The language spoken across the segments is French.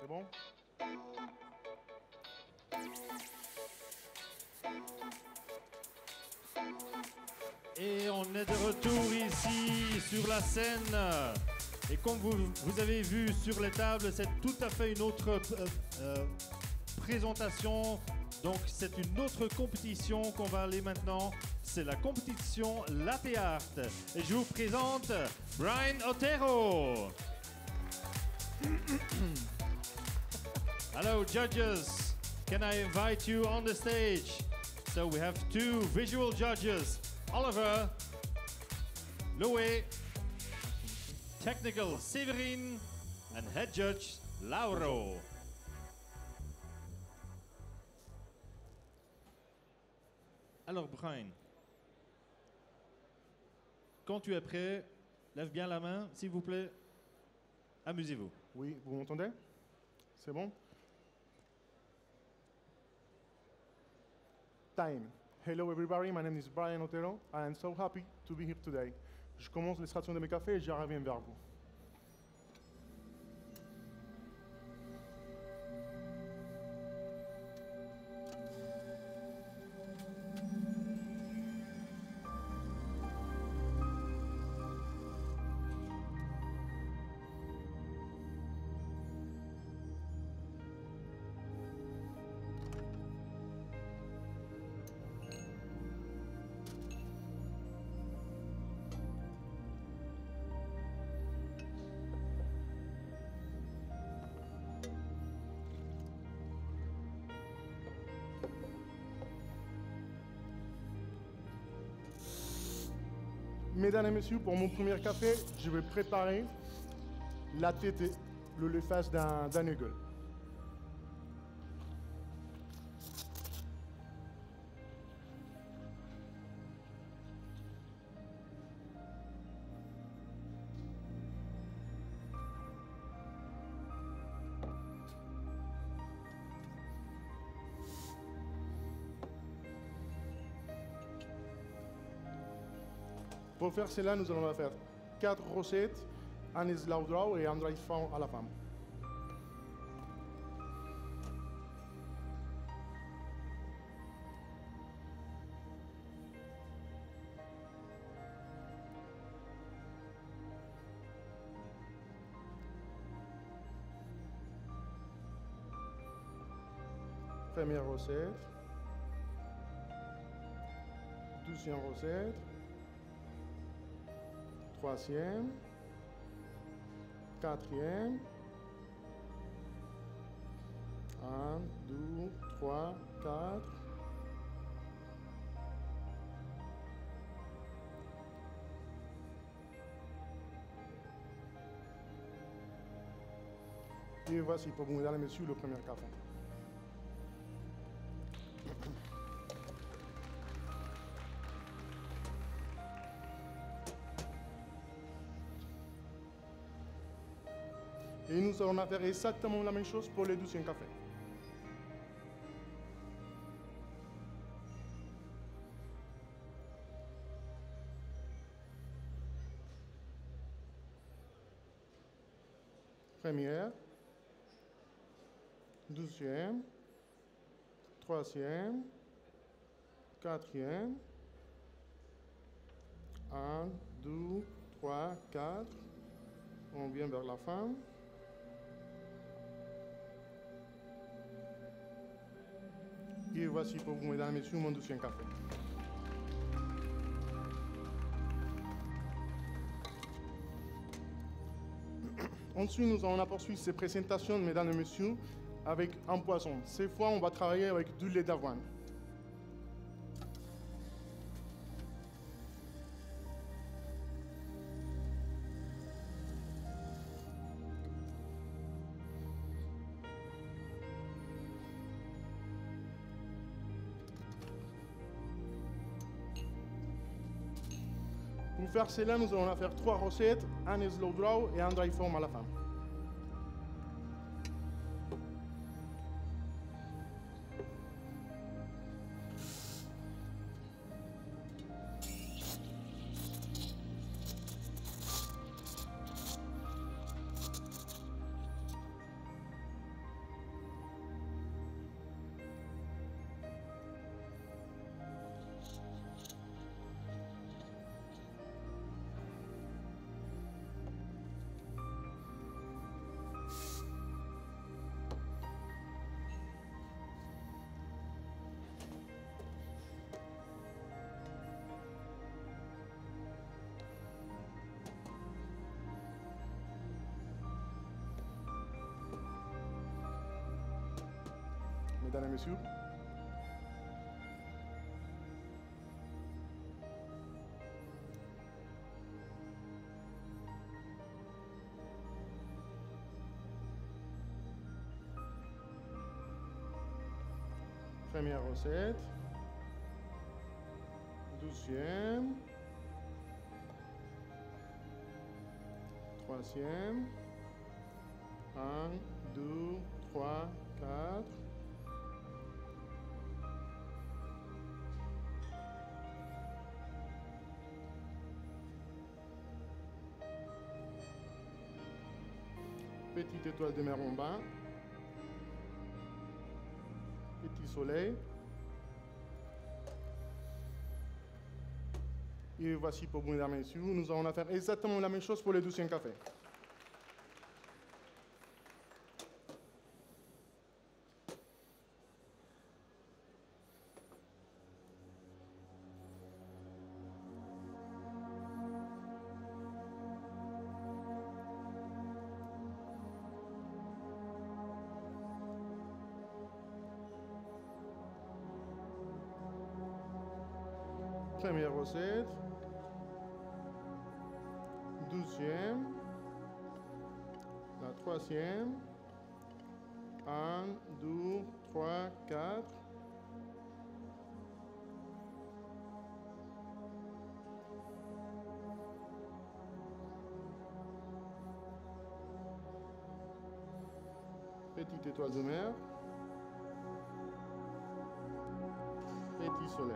C'est bon? Et on est de retour ici sur la scène. Et comme vous avez vu sur les tables, c'est tout à fait une autre présentation. Donc c'est une autre compétition qu'on va aller maintenant. C'est la compétition Latte Art. Et je vous présente Brian Otero. Hello judges, can I invite you on the stage? So we have two visual judges, Oliver, Louis, technical Severin, and head judge Lauro. Alors Brian, quand tu es prêt, lève bien la main, s'il vous plaît. Amusez-vous. Oui, vous m'entendez? C'est bon? Time. Hello everybody, my name is Brian Otero. I am so happy to be here today. Je commence l'extraction de mes cafés et je reviens vers vous. Mesdames et messieurs, pour mon premier café, je vais préparer la tétée, le levage d'un eagle. Pour faire cela, nous allons faire 4 recettes, un slow draw et un dry fond à la fin. Première recette, deuxième recette, troisième, quatrième, 1, 2, 3, 4. Et voici pour vous, mesdames et messieurs, le premier café. Et nous allons faire exactement la même chose pour le deuxième café. Première, deuxième, troisième, quatrième, 1, 2, 3, 4. On vient vers la fin. Et voici pour vous, mesdames et messieurs, mon deuxième café. Ensuite, nous allons poursuivre ces présentations, mesdames et messieurs, avec un poisson. Cette fois, on va travailler avec du lait d'avoine. Pour faire cela, nous allons faire 3 recettes, un slow draw et un dry form à la fin. mesdames et messieurs. Première recette. Deuxième. Troisième. 1, 2, 3, 4. Petite étoile de mer en bas. Petit soleil. Et voici pour vous, mesdames et messieurs, nous allons faire exactement la même chose pour le deuxième café. Première recette. Deuxième. La troisième. 1, 2, 3, 4. Petite étoile de mer. Petit soleil.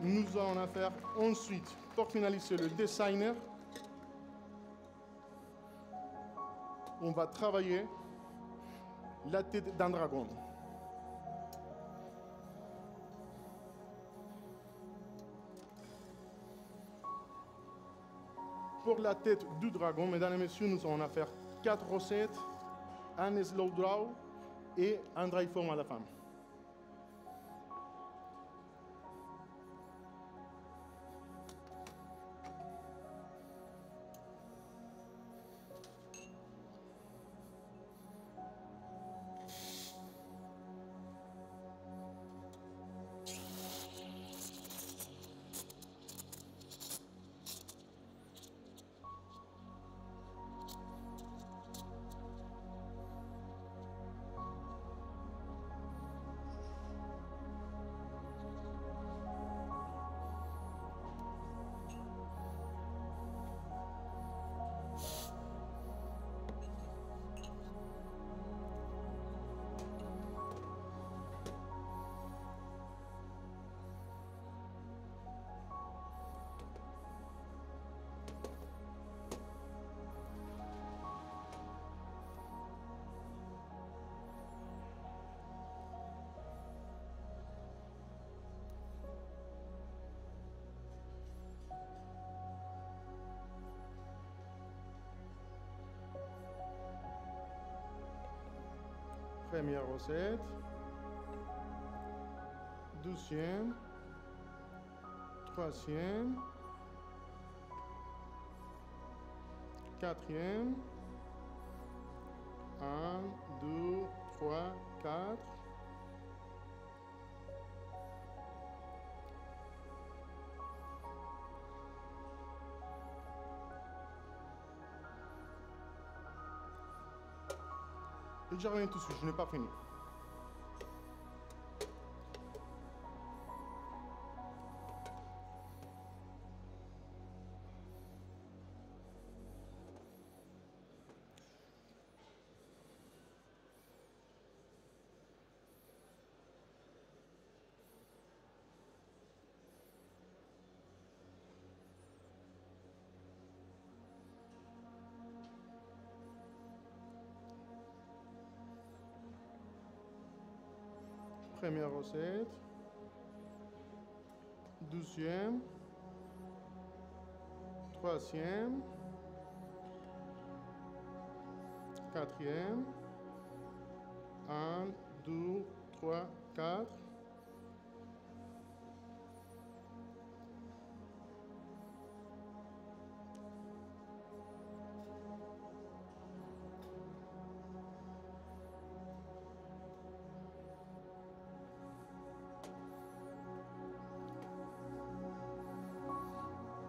Nous allons faire ensuite, pour finaliser le designer, on va travailler la tête d'un dragon. Pour la tête du dragon, mesdames et messieurs, nous allons faire 4 recettes, un slow draw et un dry form à la fin. Première recette. Deuxième. Troisième. Quatrième. 1, 2, 3, 4. Et je reviens tout de suite, je n'ai pas fini. Première recette. Deuxième. Troisième. Quatrième. 1, 2, 3, 4.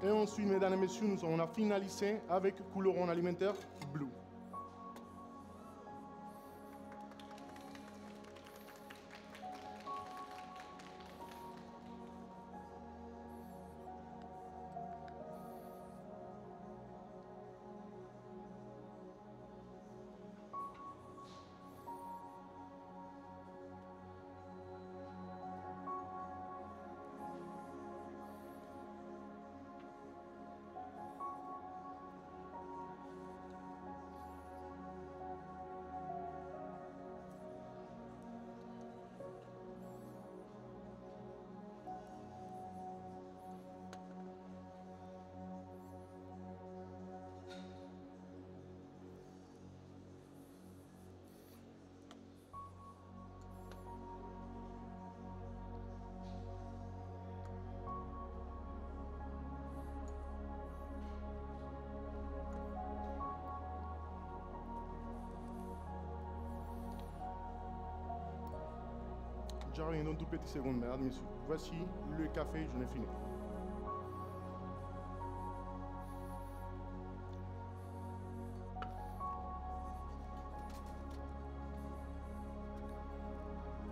Et ensuite, mesdames et messieurs, on a finalisé avec couleron alimentaire bleu. J'arrive dans 2 petites secondes, mesdames et messieurs. Voici le café, je l'ai fini.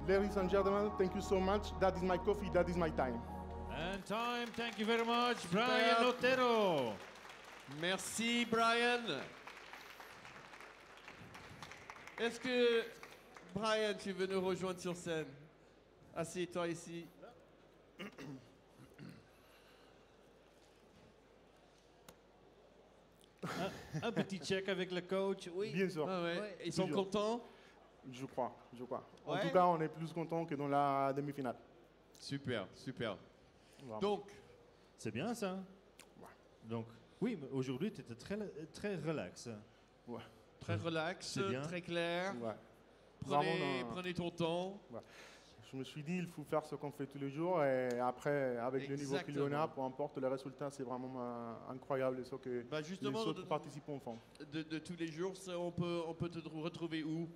Ladies and gentlemen, thank you so much. That is my coffee, that is my time. And time, thank you very much, Brian Otero. Merci, Brian. Est-ce que, Brian, tu veux nous rejoindre sur scène? Assieds-toi ici. Un petit check avec le coach, oui. Bien sûr, Ah ouais. Ouais. Ils sont Toujours. contents? je crois. En Ouais. tout cas, on est plus content que dans la demi-finale. Super, super. Voilà. Donc, C'est bien ça. Ouais. Donc, oui, mais aujourd'hui, tu étais très relax. Ouais. très relax, C'est bien. très clair. Ouais. Prenez, Vraiment, prenez ton temps. Je me suis dit, il faut faire ce qu'on fait tous les jours et après, avec le niveau qu'il y en a, Exactement. peu importe le résultat, c'est vraiment incroyable ce que Bah les justement, autres participants font. de tous les jours, ça, on peut te retrouver où?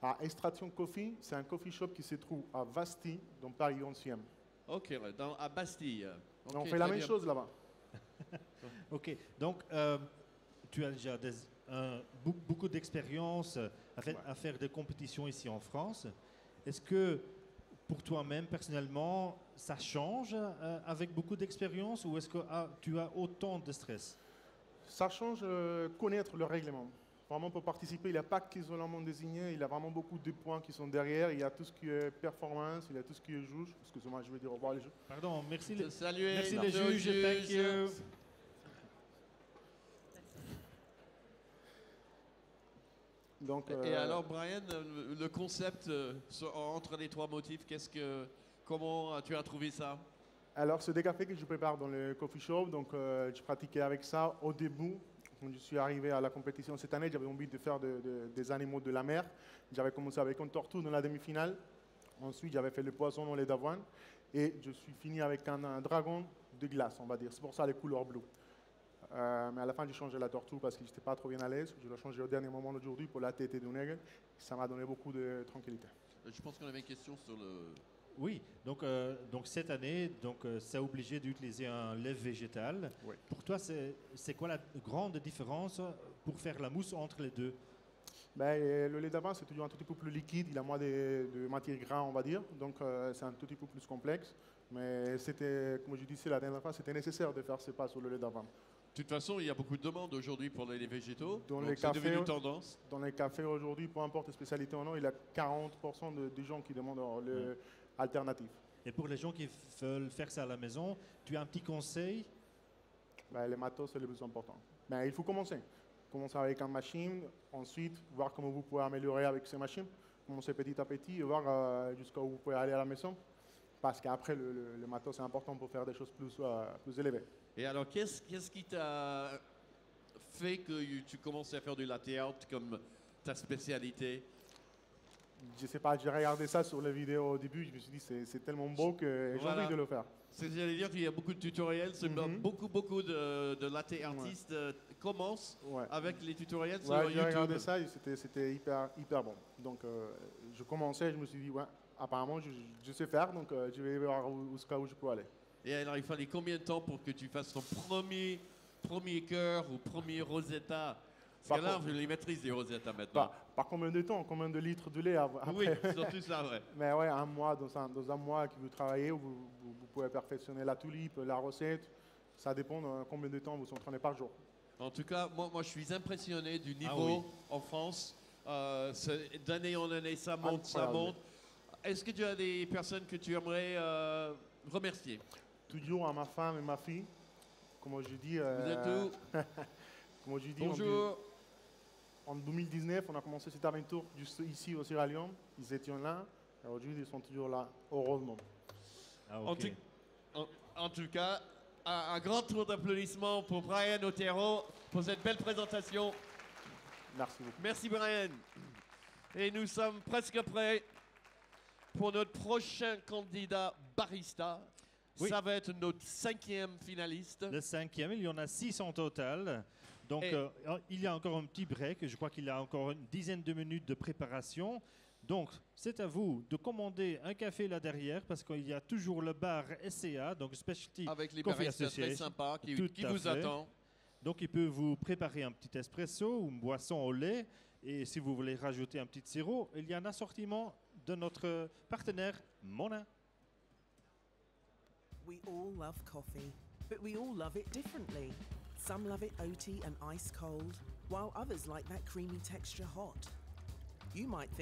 À Extraction Coffee, c'est un coffee shop qui se trouve à Vasti, dans Paris 11e. Ok, à Bastille. Ok, On fait la très même bien. chose là-bas. Ok, donc tu as déjà beaucoup d'expérience à faire des compétitions ici en France. Est-ce que pour toi-même, personnellement, ça change avec beaucoup d'expérience ou est-ce que tu as autant de stress? Ça change connaître le règlement. Vraiment, pour participer, il n'y a pas qu'isolement désigné, il y a vraiment beaucoup de points qui sont derrière. Il y a tout ce qui est performance, il y a tout ce qui est juge. Excusez-moi, je vais dire au revoir les juges. Pardon, merci les, Saluez, merci les merci aux juges, thank you. Donc, Et alors, Brian, le concept entre les trois motifs, comment tu as trouvé ça? alors, c'est des cafés que je prépare dans le coffee shop. Donc, je pratiquais avec ça au début. Quand je suis arrivé à la compétition cette année, j'avais envie de faire des animaux de la mer. J'avais commencé avec un tortue dans la demi-finale. Ensuite, j'avais fait le poisson dans les d'avoine. Et je suis fini avec un dragon de glace, on va dire. C'est pour ça les couleurs bleues. Mais à la fin, j'ai changé la tortue parce que je n'étais pas trop bien à l'aise. Je l'ai changé au dernier moment aujourd'hui pour la tête et du nègre. Ça m'a donné beaucoup de tranquillité. Je pense qu'on avait une question sur le... Oui, donc cette année, c'est obligé d'utiliser un lait végétal. Oui. Pour toi, c'est quoi la grande différence pour faire la mousse entre les deux? Ben, le lait d'avant, c'est toujours un tout petit peu plus liquide. Il a moins de matière grasse, on va dire. Donc, c'est un tout petit peu plus complexe. Mais c'était, comme je disais la dernière fois, c'était nécessaire de faire ce pas sur le lait d'avant. De toute façon, il y a beaucoup de demandes aujourd'hui pour les végétaux. Dans Donc les c'est cafés, devenu tendance. Dans les cafés aujourd'hui, peu importe la spécialité ou non, il y a 40% de gens qui demandent le alternatif. Et pour les gens qui veulent faire ça à la maison, tu as un petit conseil? Ben, les matos, c'est le plus important. Ben, il faut commencer. Commencer avec une machine, ensuite voir comment vous pouvez améliorer avec ces machines. Commencer petit à petit et voir jusqu'où vous pouvez aller à la maison. Parce qu'après, le matos, c'est important pour faire des choses plus élevées. Et alors, qu'est-ce qui t'a fait que tu commences à faire du latte art comme ta spécialité? Je sais pas, j'ai regardé ça sur les vidéos au début, je me suis dit c'est tellement beau que j'ai Voilà. envie de le faire. C'est ce que j'allais dire qu'il y a beaucoup de tutoriels. Beaucoup de latte artistes commencent Ouais. avec les tutoriels sur Ouais, j'ai YouTube. regardé ça et c'était hyper bon. Donc je commençais, je me suis dit, ouais, apparemment je sais faire, donc je vais voir où je peux aller. Et alors, il fallait combien de temps pour que tu fasses ton premier cœur ou premier Rosetta? Parce que là, je les maîtrise, les Rosetta, maintenant. Pas combien de temps, combien de litres de lait après. Oui, surtout ça, ouais. Mais ouais, un mois, dans un mois que vous travaillez, vous pouvez perfectionner la tulipe, la recette. Ça dépend de combien de temps vous entraînez par jour. En tout cas, moi je suis impressionné du niveau en France. D'année en année, ça monte, ça monte. Est-ce que tu as des personnes que tu aimerais remercier? Toujours à ma femme et ma fille. Comme je dis. Vous êtes où? Comme je dis. Bonjour. En 2019, on a commencé cette aventure juste ici au Sierra Leone. Ils étaient là. Et aujourd'hui, ils sont toujours là, heureusement. Ah, ok. En tout cas, un grand tour d'applaudissements pour Brian Otero pour cette belle présentation. Merci beaucoup. Merci Brian. Et nous sommes presque prêts pour notre prochain candidat barista. Oui. Ça va être notre 5e finaliste. Le 5e, il y en a 6 en total. Donc, il y a encore un petit break. Je crois qu'il y a encore une dizaine de minutes de préparation. Donc, c'est à vous de commander un café là derrière parce qu'il y a toujours le bar SCA, donc Specialty avec les Coffee baristas très Association. sympas qui Tout à vous fait. attendent. Donc, il peut vous préparer un petit espresso ou une boisson au lait. Et si vous voulez rajouter un petit sirop, il y a un assortiment de notre partenaire Mona. We all love coffee, but we all love it differently. Some love it oaty and ice cold, while others like that creamy texture hot. You might think